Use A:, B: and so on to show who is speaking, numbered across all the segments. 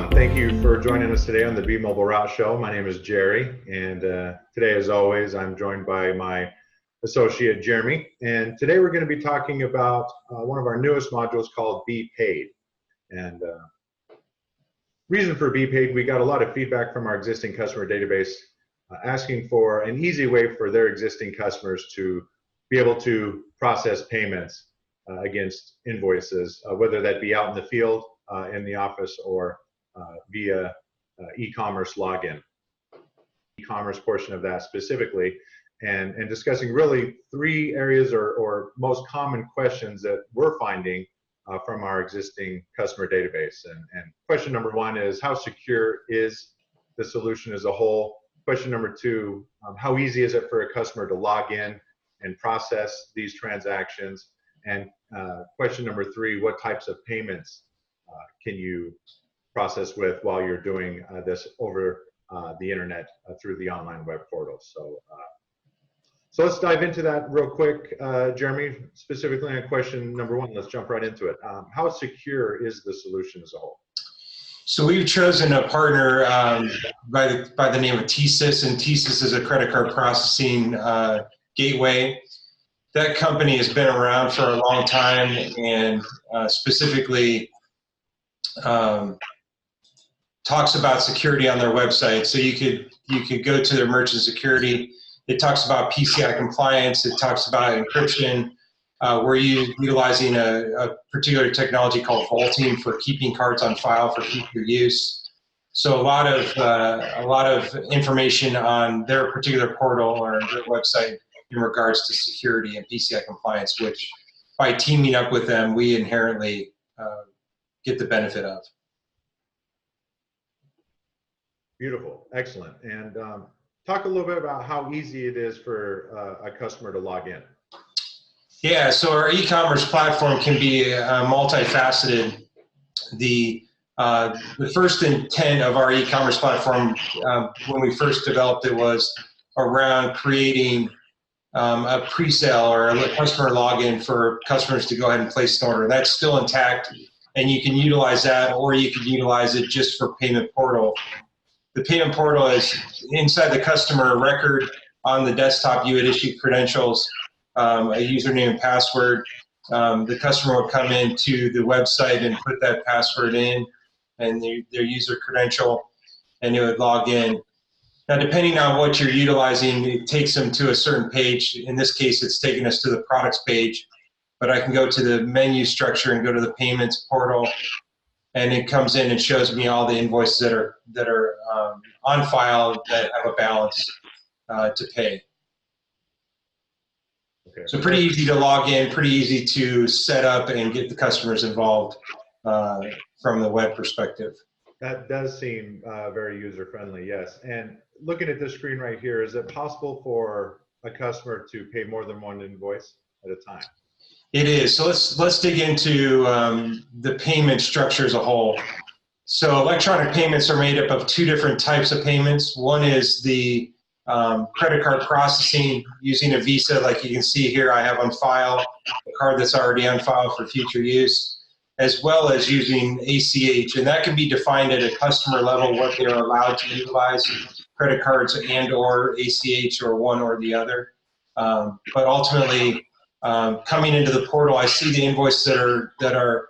A: Excellent. Thank you for joining us today on the bMobile Route Show. My name is Jerry, and today, as always, I'm joined by my associate, Jeremy. And today we're going to be talking about one of our newest modules called bPaid. And reason for bPaid, we got a lot of feedback from our existing customer database asking for an easy way for their existing customers to be able to process payments against invoices, whether that be out in the field, in the office, or via e-commerce login. E-commerce portion of that specifically, and discussing really three areas or most common questions that we're finding from our existing customer database. And question number one is, how secure is the solution as a whole? Question number two, how easy is it for a customer to log in and process these transactions? And question number three, what types of payments can you process with while you're doing this over the internet through the online web portal? So let's dive into that real quick, Jeremy, specifically on question number one. Let's jump right into it. How secure is the solution as a whole?
B: So we've chosen a partner by the name of TSYS, and TSYS is a credit card processing gateway. That company has been around for a long time, and specifically talks about security on their website. So you could go to their merchant security. It talks about PCI compliance. It talks about encryption. We're utilizing a particular technology called vaulting for keeping cards on file for future use. So a lot of information on their particular portal or their website in regards to security and PCI compliance, which by teaming up with them, we inherently get the benefit of.
A: Beautiful, excellent. And talk a little bit about how easy it is for a customer to log in.
B: Yeah, so our e-commerce platform can be multifaceted. The first intent of our e-commerce platform when we first developed it was around creating a pre-sale or a customer login for customers to go ahead and place an order. That's still intact, and you can utilize that, or you can utilize it just for payment portal. The payment portal is inside the customer record. On the desktop, you would issue credentials, a username and password. The customer would come into the website and put that password in and their user credential, and it would log in. Now, depending on what you're utilizing, it takes them to a certain page. In this case, it's taking us to the products page, but I can go to the menu structure and go to the payments portal, and it comes in and shows me all the invoices that are on file that have a balance to pay.
A: Okay.
B: So pretty easy to log in, pretty easy to set up and get the customers involved from the web perspective.
A: That does seem very user-friendly, yes. And looking at this screen right here, is it possible for a customer to pay more than one invoice at a time?
B: It is. So let's dig into the payment structure as a whole. So electronic payments are made up of two different types of payments. One is the credit card processing using a Visa, like you can see here. I have on file a card that's already on file for future use, as well as using ACH, and that can be defined at a customer level what they're allowed to utilize, credit cards and or ACH, or one or the other. But ultimately, coming into the portal, I see the invoices that are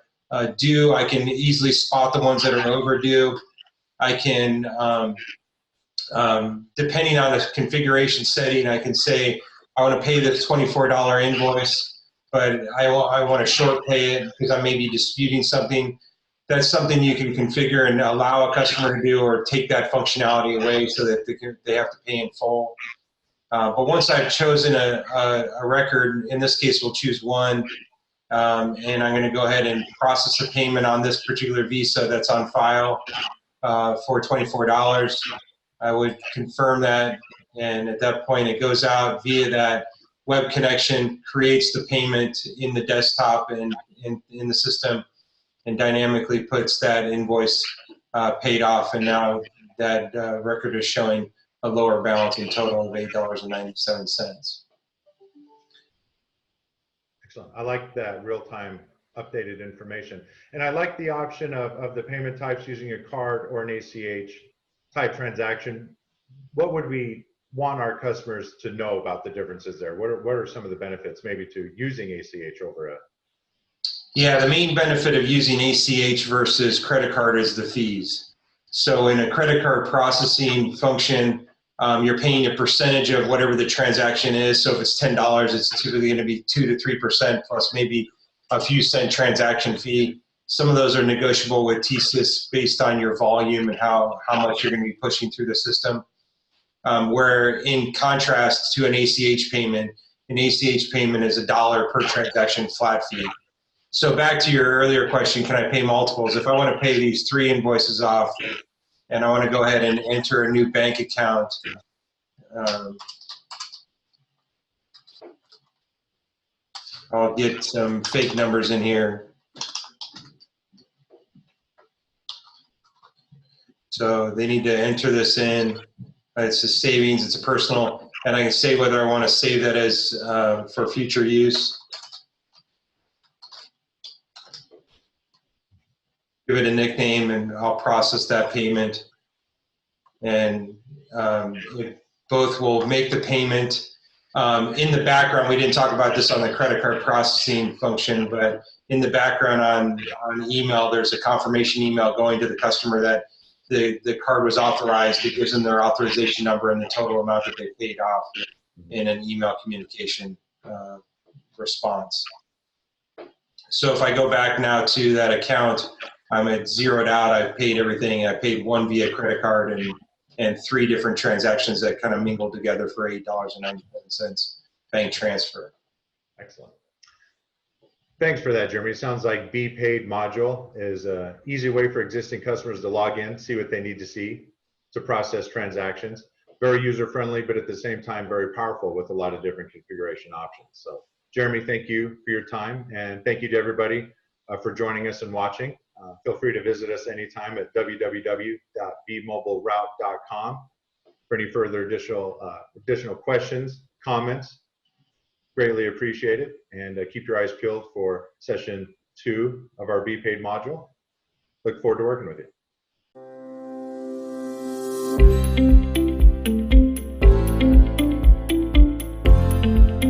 B: due. I can easily spot the ones that are overdue. I can, depending on the configuration setting, I can say I want to pay this $24 invoice, but I want to short pay it because I may be disputing something. That's something you can configure and allow a customer to do, or take that functionality away so that they have to pay in full. But once I've chosen a record, in this case we'll choose one, and I'm going to go ahead and process the payment on this particular Visa that's on file for $24. I would confirm that, and at that point it goes out via that web connection, creates the payment in the desktop and in the system, and dynamically puts that invoice paid off, and now that record is showing a lower balance in total of $8.97.
A: Excellent. I like that real-time updated information. And I like the option of the payment types using a card or an ACH type transaction. What would we want our customers to know about the differences there? What are some of the benefits maybe to using ACH over a?
B: Yeah, the main benefit of using ACH versus credit card is the fees. So in a credit card processing function, you're paying a percentage of whatever the transaction is. So if it's $10, it's typically going to be 2 to 3% plus maybe a few cent transaction fee. Some of those are negotiable with TSYS based on your volume and how much you're going to be pushing through the system. Where in contrast to an ACH payment is $1 per transaction flat fee. So back to your earlier question, can I pay multiples? If I want to pay these 3 invoices off and I want to go ahead and enter a new bank account, I'll get some fake numbers in here. So they need to enter this in. It's a savings, it's a personal, and I can say whether I want to save that as for future use. Give it a nickname and I'll process that payment. And both will make the payment. In the background, we didn't talk about this on the credit card processing function, but in the background on email, there's a confirmation email going to the customer that the card was authorized. It gives them their authorization number and the total amount that they paid off in an email communication response. So if I go back now to that account, I'm at zeroed out. I've paid everything. I paid 1 via credit card and 3 different transactions that kind of mingled together for $8.97 bank transfer.
A: Excellent. Thanks for that, Jeremy. It sounds like bPaid module is an easy way for existing customers to log in, see what they need to see to process transactions. Very user-friendly, but at the same time, very powerful with a lot of different configuration options. So, Jeremy, thank you for your time, and thank you to everybody for joining us and watching. Feel free to visit us anytime at www.bmobileroute.com for any further additional questions, comments. Greatly appreciate it, and keep your eyes peeled for session 2 of our bPaid module. Look forward to working with you.